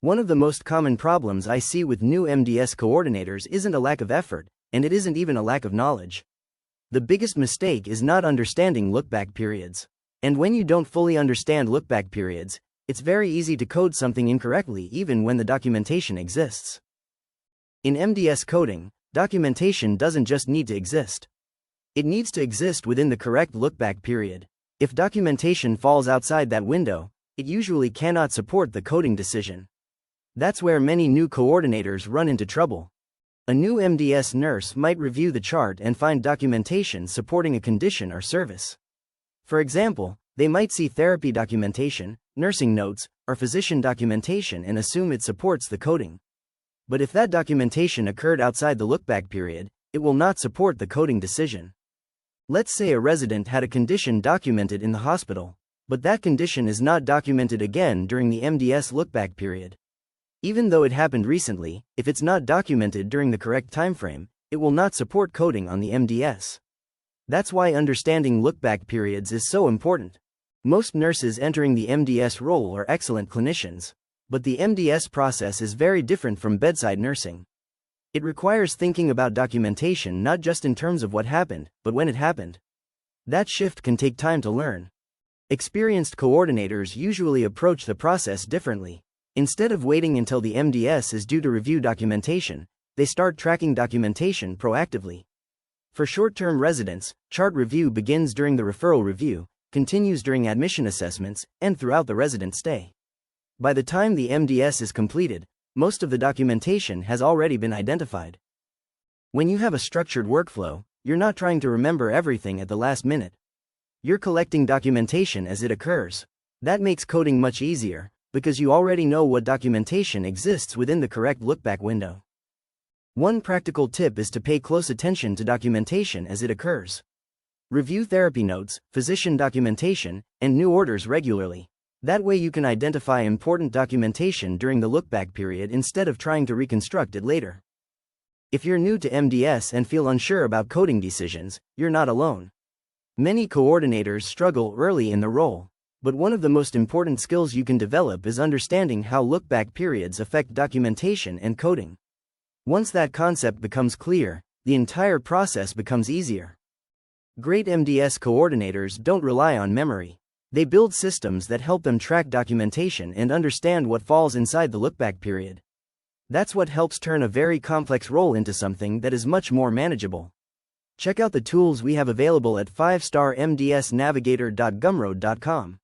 One of the most common problems I see with new MDS coordinators isn't a lack of effort, and it isn't even a lack of knowledge. The biggest mistake is not understanding lookback periods. And when you don't fully understand lookback periods, it's very easy to code something incorrectly even when the documentation exists. In MDS coding, documentation doesn't just need to exist. It needs to exist within the correct lookback period. If documentation falls outside that window, it usually cannot support the coding decision. That's where many new coordinators run into trouble. A new MDS nurse might review the chart and find documentation supporting a condition or service. For example, they might see therapy documentation, nursing notes, or physician documentation and assume it supports the coding. But if that documentation occurred outside the lookback period, it will not support the coding decision. Let's say a resident had a condition documented in the hospital, but that condition is not documented again during the MDS lookback period. Even though it happened recently, if it's not documented during the correct timeframe, it will not support coding on the MDS. That's why understanding lookback periods is so important. Most nurses entering the MDS role are excellent clinicians, but the MDS process is very different from bedside nursing. It requires thinking about documentation not just in terms of what happened, but when it happened. That shift can take time to learn. Experienced coordinators usually approach the process differently. Instead of waiting until the MDS is due to review documentation, they start tracking documentation proactively. For short-term residents, chart review begins during the referral review, continues during admission assessments, and throughout the resident stay. By the time the MDS is completed, most of the documentation has already been identified. When you have a structured workflow, you're not trying to remember everything at the last minute. You're collecting documentation as it occurs. That makes coding much easier, because you already know what documentation exists within the correct lookback window. One practical tip is to pay close attention to documentation as it occurs. Review therapy notes, physician documentation, and new orders regularly. That way you can identify important documentation during the lookback period instead of trying to reconstruct it later. If you're new to MDS and feel unsure about coding decisions, you're not alone. Many coordinators struggle early in the role. But one of the most important skills you can develop is understanding how lookback periods affect documentation and coding. Once that concept becomes clear, the entire process becomes easier. Great MDS coordinators don't rely on memory. They build systems that help them track documentation and understand what falls inside the lookback period. That's what helps turn a very complex role into something that is much more manageable. Check out the tools we have available at 5starmdsnavigator.gumroad.com.